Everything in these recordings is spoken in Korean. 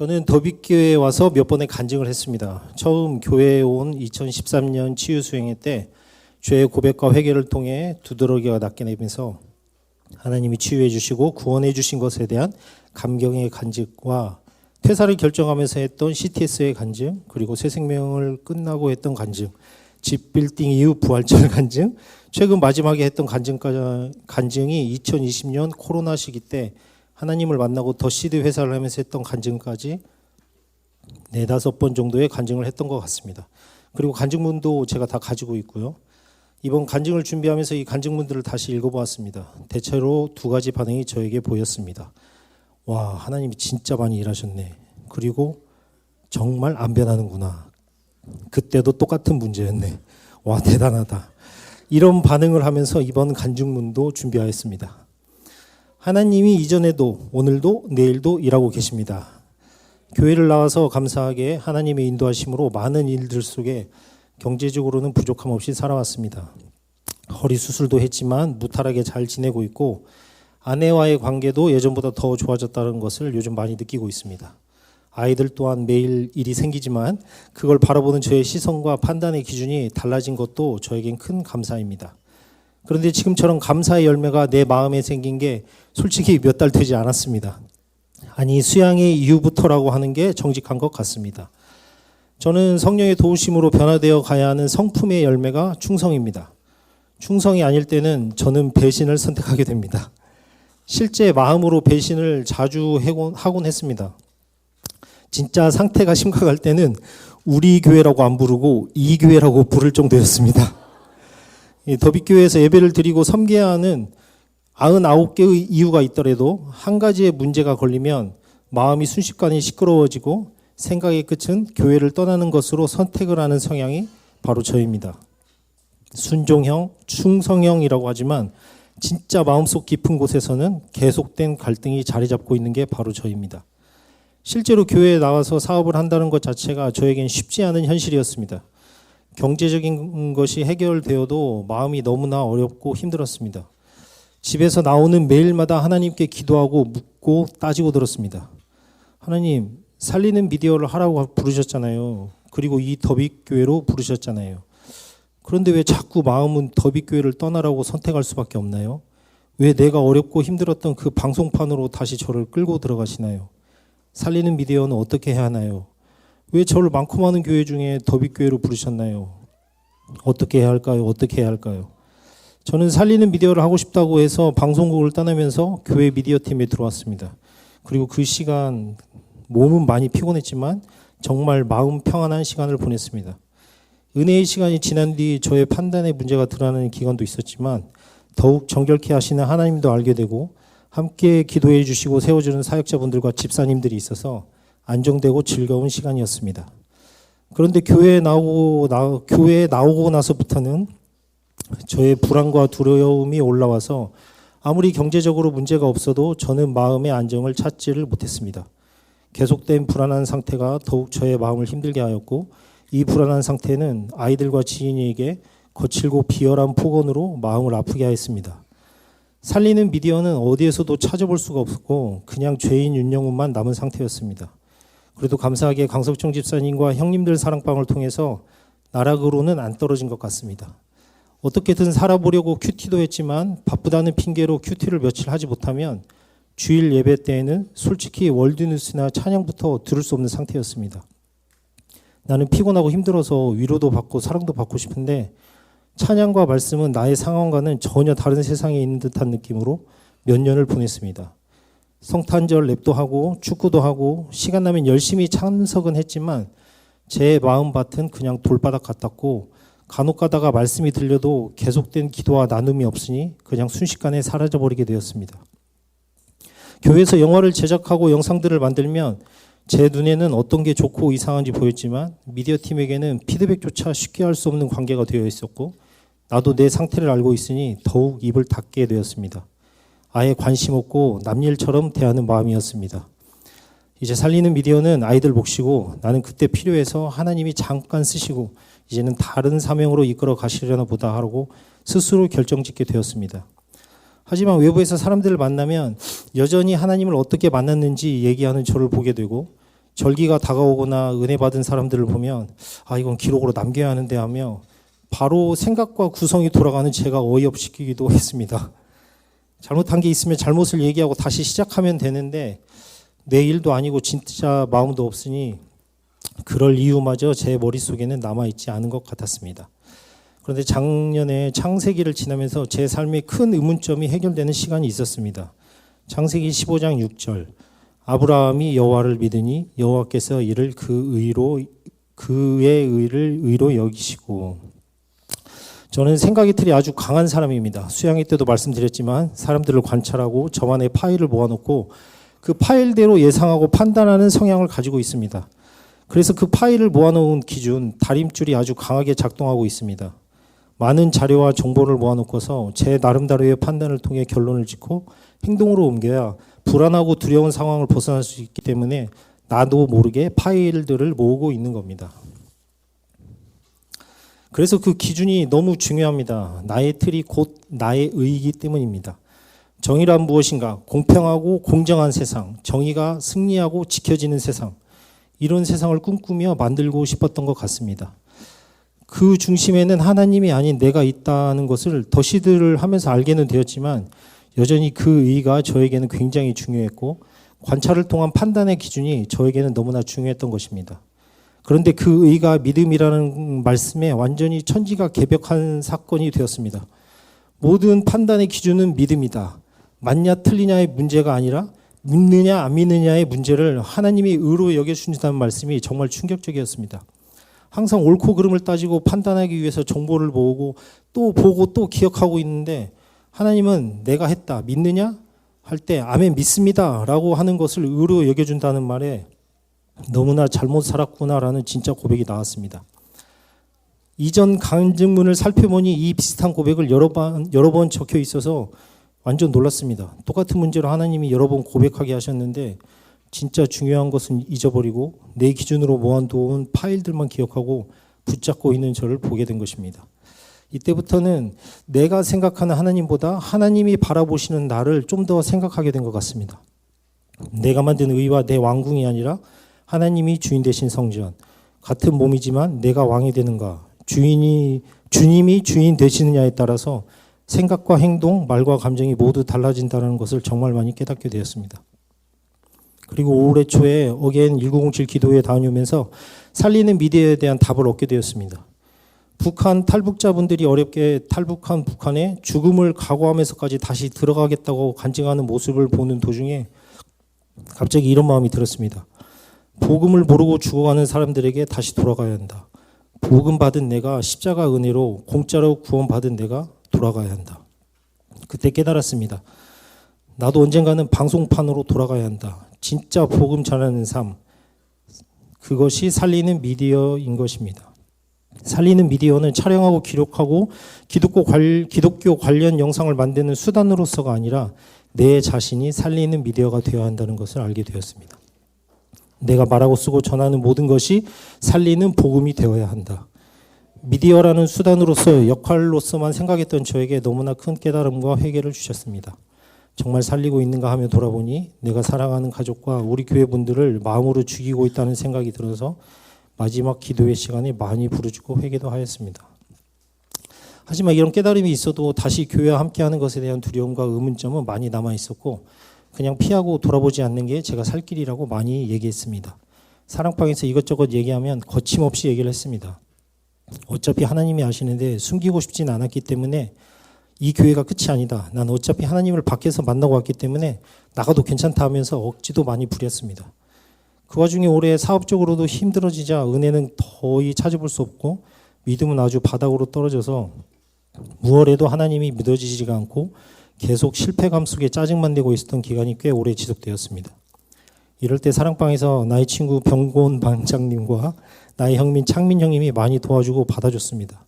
저는 더빅교회에 와서 몇 번의 간증을 했습니다. 처음 교회에 온 2013년 치유수행회 때 죄의 고백과 회개를 통해 두드러기가 낫게 내면서 하나님이 치유해 주시고 구원해 주신 것에 대한 감격의 간증과 퇴사를 결정하면서 했던 CTS의 간증, 그리고 새 생명을 끝나고 했던 간증, 집 빌딩 이후 부활절 간증, 최근 마지막에 했던 간증이 2020년 코로나 시기 때 하나님을 만나고 더 시드 회사를 하면서 했던 간증까지 4-5번 정도의 간증을 했던 것 같습니다. 그리고 간증문도 제가 다 가지고 있고요. 이번 간증을 준비하면서 이 간증문들을 다시 읽어보았습니다. 대체로 2가지 반응이 저에게 보였습니다. 와, 하나님이 진짜 많이 일하셨네. 그리고 정말 안 변하는구나. 그때도 똑같은 문제였네. 와, 대단하다. 이런 반응을 하면서 이번 간증문도 준비하였습니다. 하나님이 이전에도 오늘도 내일도 일하고 계십니다. 교회를 나와서 감사하게 하나님의 인도하심으로 많은 일들 속에 경제적으로는 부족함 없이 살아왔습니다. 허리 수술도 했지만 무탈하게 잘 지내고 있고 아내와의 관계도 예전보다 더 좋아졌다는 것을 요즘 많이 느끼고 있습니다. 아이들 또한 매일 일이 생기지만 그걸 바라보는 저의 시선과 판단의 기준이 달라진 것도 저에겐 큰 감사입니다. 그런데 지금처럼 감사의 열매가 내 마음에 생긴 게 솔직히 몇 달 되지 않았습니다. 아니, 수양의 이후부터라고 하는 게 정직한 것 같습니다. 저는 성령의 도우심으로 변화되어 가야 하는 성품의 열매가 충성입니다. 충성이 아닐 때는 저는 배신을 선택하게 됩니다. 실제 마음으로 배신을 자주 하곤 했습니다. 진짜 상태가 심각할 때는 우리 교회라고 안 부르고 이 교회라고 부를 정도였습니다. 더빅교회에서 예배를 드리고 섬겨야 하는 99개의 이유가 있더라도 한 가지의 문제가 걸리면 마음이 순식간에 시끄러워지고 생각의 끝은 교회를 떠나는 것으로 선택을 하는 성향이 바로 저입니다. 순종형, 충성형이라고 하지만 진짜 마음속 깊은 곳에서는 계속된 갈등이 자리 잡고 있는 게 바로 저입니다. 실제로 교회에 나와서 사업을 한다는 것 자체가 저에겐 쉽지 않은 현실이었습니다. 경제적인 것이 해결되어도 마음이 너무나 어렵고 힘들었습니다. 집에서 나오는 매일마다 하나님께 기도하고 묻고 따지고 들었습니다. 하나님, 살리는 미디어를 하라고 부르셨잖아요. 그리고 이 더빅교회로 부르셨잖아요. 그런데 왜 자꾸 마음은 더빅교회를 떠나라고 선택할 수밖에 없나요? 왜 내가 어렵고 힘들었던 그 방송판으로 다시 저를 끌고 들어가시나요? 살리는 미디어는 어떻게 해야 하나요? 왜 저를 많고 많은 교회 중에 더빅교회로 부르셨나요? 어떻게 해야 할까요? 어떻게 해야 할까요? 저는 살리는 미디어를 하고 싶다고 해서 방송국을 떠나면서 교회 미디어 팀에 들어왔습니다. 그리고 그 시간 몸은 많이 피곤했지만 정말 마음 평안한 시간을 보냈습니다. 은혜의 시간이 지난 뒤 저의 판단에 문제가 드러나는 기간도 있었지만 더욱 정결케 하시는 하나님도 알게 되고 함께 기도해 주시고 세워주는 사역자분들과 집사님들이 있어서 안정되고 즐거운 시간이었습니다. 그런데 교회에 나오고 나서부터는 저의 불안과 두려움이 올라와서 아무리 경제적으로 문제가 없어도 저는 마음의 안정을 찾지를 못했습니다. 계속된 불안한 상태가 더욱 저의 마음을 힘들게 하였고 이 불안한 상태는 아이들과 지인에게 거칠고 비열한 폭언으로 마음을 아프게 하였습니다. 살리는 미디어는 어디에서도 찾아볼 수가 없었고 그냥 죄인 윤영훈만 남은 상태였습니다. 그래도 감사하게 강석청 집사님과 형님들 사랑방을 통해서 나락으로는 안 떨어진 것 같습니다. 어떻게든 살아보려고 큐티도 했지만 바쁘다는 핑계로 큐티를 며칠 하지 못하면 주일 예배 때에는 솔직히 월드뉴스나 찬양부터 들을 수 없는 상태였습니다. 나는 피곤하고 힘들어서 위로도 받고 사랑도 받고 싶은데 찬양과 말씀은 나의 상황과는 전혀 다른 세상에 있는 듯한 느낌으로 몇 년을 보냈습니다. 성탄절 랩도 하고 축구도 하고 시간 나면 열심히 참석은 했지만 제 마음밭은 그냥 돌바닥 같았고 간혹 가다가 말씀이 들려도 계속된 기도와 나눔이 없으니 그냥 순식간에 사라져버리게 되었습니다. 교회에서 영화를 제작하고 영상들을 만들면 제 눈에는 어떤 게 좋고 이상한지 보였지만 미디어 팀에게는 피드백조차 쉽게 할 수 없는 관계가 되어 있었고 나도 내 상태를 알고 있으니 더욱 입을 닫게 되었습니다. 아예 관심 없고 남일처럼 대하는 마음이었습니다. 이제 살리는 미디어는 아이들 몫이고 나는 그때 필요해서 하나님이 잠깐 쓰시고 이제는 다른 사명으로 이끌어 가시려나 보다 하고 스스로 결정짓게 되었습니다. 하지만 외부에서 사람들을 만나면 여전히 하나님을 어떻게 만났는지 얘기하는 저를 보게 되고 절기가 다가오거나 은혜 받은 사람들을 보면 이건 기록으로 남겨야 하는데 하며 바로 생각과 구성이 돌아가는 제가 어이없시키기도 했습니다. 잘못한 게 있으면 잘못을 얘기하고 다시 시작하면 되는데 내 일도 아니고 진짜 마음도 없으니 그럴 이유마저 제 머릿속에는 남아있지 않은 것 같았습니다. 그런데 작년에 창세기를 지나면서 제 삶의 큰 의문점이 해결되는 시간이 있었습니다. 창세기 15장 6절 아브라함이 여호와를 믿으니 여호와께서 이를 그의 의를 의로 여기시고. 저는 생각의 틀이 아주 강한 사람입니다. 수양회 때도 말씀드렸지만 사람들을 관찰하고 저만의 파일을 모아놓고 그 파일대로 예상하고 판단하는 성향을 가지고 있습니다. 그래서 그 파일을 모아놓은 기준 다림줄이 아주 강하게 작동하고 있습니다. 많은 자료와 정보를 모아놓고서 제 나름대로의 판단을 통해 결론을 짓고 행동으로 옮겨야 불안하고 두려운 상황을 벗어날 수 있기 때문에 나도 모르게 파일들을 모으고 있는 겁니다. 그래서 그 기준이 너무 중요합니다. 나의 틀이 곧 나의 의이기 때문입니다. 정의란 무엇인가? 공평하고 공정한 세상, 정의가 승리하고 지켜지는 세상, 이런 세상을 꿈꾸며 만들고 싶었던 것 같습니다. 그 중심에는 하나님이 아닌 내가 있다는 것을 더 시들을 하면서 알게는 되었지만 여전히 그 의의가 저에게는 굉장히 중요했고 관찰을 통한 판단의 기준이 저에게는 너무나 중요했던 것입니다. 그런데 그 의의가 믿음이라는 말씀에 완전히 천지가 개벽한 사건이 되었습니다. 모든 판단의 기준은 믿음이다. 맞냐 틀리냐의 문제가 아니라 믿느냐 안 믿느냐의 문제를 하나님이 의로 여겨주신다는 말씀이 정말 충격적이었습니다. 항상 옳고 그름을 따지고 판단하기 위해서 정보를 모으고 또 기억하고 있는데 하나님은 내가 했다 믿느냐 할 때 아멘 믿습니다 라고 하는 것을 의로 여겨준다는 말에 너무나 잘못 살았구나라는 진짜 고백이 나왔습니다. 이전 간증문을 살펴보니 이 비슷한 고백을 여러 번 적혀 있어서 완전 놀랐습니다. 똑같은 문제로 하나님이 여러 번 고백하게 하셨는데 진짜 중요한 것은 잊어버리고 내 기준으로 모아놓은 파일들만 기억하고 붙잡고 있는 저를 보게 된 것입니다. 이때부터는 내가 생각하는 하나님보다 하나님이 바라보시는 나를 좀 더 생각하게 된 것 같습니다. 내가 만든 의와 내 왕궁이 아니라 하나님이 주인 되신 성전, 같은 몸이지만 내가 왕이 되는가, 주님이 주인 되시느냐에 따라서 생각과 행동, 말과 감정이 모두 달라진다는 것을 정말 많이 깨닫게 되었습니다. 그리고 올해 초에 어게인 1907 기도회에 다녀오면서 살리는 미디어에 대한 답을 얻게 되었습니다. 북한 탈북자분들이 어렵게 탈북한 북한에 죽음을 각오하면서까지 다시 들어가겠다고 간증하는 모습을 보는 도중에 갑자기 이런 마음이 들었습니다. 복음을 모르고 죽어가는 사람들에게 다시 돌아가야 한다. 복음 받은 내가 십자가 은혜로 공짜로 구원받은 내가 돌아가야 한다. 그때 깨달았습니다. 나도 언젠가는 방송판으로 돌아가야 한다. 진짜 복음 전하는 삶, 그것이 살리는 미디어인 것입니다. 살리는 미디어는 촬영하고 기록하고 기독교 관련 영상을 만드는 수단으로서가 아니라 내 자신이 살리는 미디어가 되어야 한다는 것을 알게 되었습니다. 내가 말하고 쓰고 전하는 모든 것이 살리는 복음이 되어야 한다. 미디어라는 수단으로서 역할로서만 생각했던 저에게 너무나 큰 깨달음과 회개를 주셨습니다. 정말 살리고 있는가 하며 돌아보니 내가 사랑하는 가족과 우리 교회 분들을 마음으로 죽이고 있다는 생각이 들어서 마지막 기도의 시간에 많이 부르짖고 회개도 하였습니다. 하지만 이런 깨달음이 있어도 다시 교회와 함께하는 것에 대한 두려움과 의문점은 많이 남아 있었고 그냥 피하고 돌아보지 않는 게 제가 살 길이라고 많이 얘기했습니다. 사랑방에서 이것저것 얘기하면 거침없이 얘기를 했습니다. 어차피 하나님이 아시는데 숨기고 싶진 않았기 때문에 이 교회가 끝이 아니다. 난 어차피 하나님을 밖에서 만나고 왔기 때문에 나가도 괜찮다 하면서 억지도 많이 부렸습니다. 그 와중에 올해 사업적으로도 힘들어지자 은혜는 거의 찾아볼 수 없고 믿음은 아주 바닥으로 떨어져서 무엇해도 하나님이 믿어지지가 않고 계속 실패감 속에 짜증만 내고 있었던 기간이 꽤 오래 지속되었습니다. 이럴 때 사랑방에서 나의 친구 병곤 반장님과 나의 형민 창민 형님이 많이 도와주고 받아줬습니다.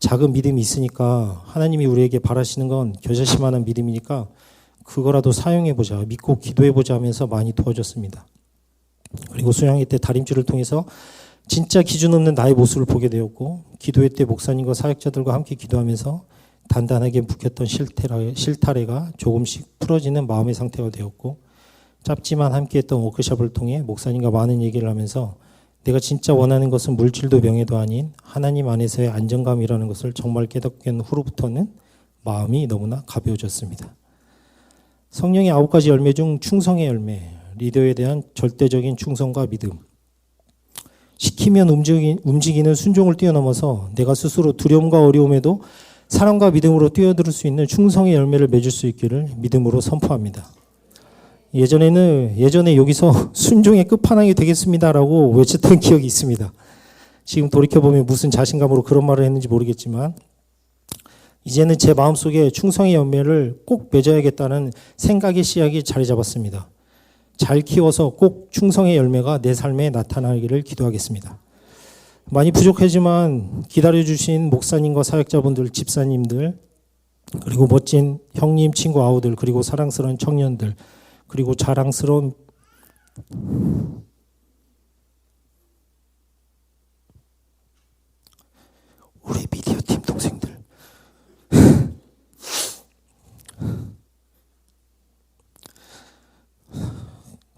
작은 믿음이 있으니까 하나님이 우리에게 바라시는 건 겨자씨만한 믿음이니까 그거라도 사용해보자, 믿고 기도해보자 하면서 많이 도와줬습니다. 그리고 수양회 때 다림줄을 통해서 진짜 기준 없는 나의 모습을 보게 되었고 기도회 때 목사님과 사역자들과 함께 기도하면서 단단하게 묵혔던 실타래가 조금씩 풀어지는 마음의 상태가 되었고 짧지만 함께했던 워크숍을 통해 목사님과 많은 얘기를 하면서 내가 진짜 원하는 것은 물질도 명예도 아닌 하나님 안에서의 안정감이라는 것을 정말 깨닫게 된 후로부터는 마음이 너무나 가벼워졌습니다. 성령의 9가지 열매 중 충성의 열매, 리더에 대한 절대적인 충성과 믿음, 시키면 움직이는 순종을 뛰어넘어서 내가 스스로 두려움과 어려움에도 사랑과 믿음으로 뛰어들 수 있는 충성의 열매를 맺을 수 있기를 믿음으로 선포합니다. 예전에 여기서 순종의 끝판왕이 되겠습니다라고 외쳤던 기억이 있습니다. 지금 돌이켜보면 무슨 자신감으로 그런 말을 했는지 모르겠지만 이제는 제 마음속에 충성의 열매를 꼭 맺어야겠다는 생각의 씨앗이 자리 잡았습니다. 잘 키워서 꼭 충성의 열매가 내 삶에 나타나기를 기도하겠습니다. 많이 부족하지만 기다려주신 목사님과 사역자분들, 집사님들, 그리고 멋진 형님, 친구, 아우들, 그리고 사랑스러운 청년들, 그리고 자랑스러운 우리 미디어팀 동생들,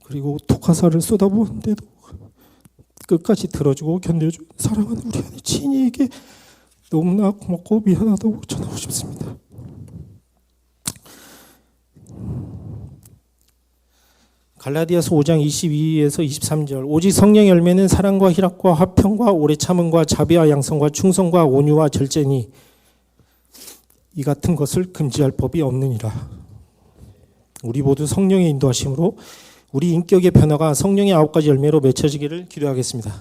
그리고 독화살을 쏟아부었는데도 끝까지 들어주고 견뎌준 사랑하는 우리 아내 진이에게 너무나 고맙고 미안하다고 전하고 싶습니다. 갈라디아서 5장 22에서 23절 오직 성령의 열매는 사랑과 희락과 화평과 오래 참음과 자비와 양성과 충성과 온유와 절제니 이 같은 것을 금지할 법이 없느니라. 우리 모두 성령의 인도하심으로 우리 인격의 변화가 성령의 9가지 열매로 맺혀지기를 기도하겠습니다.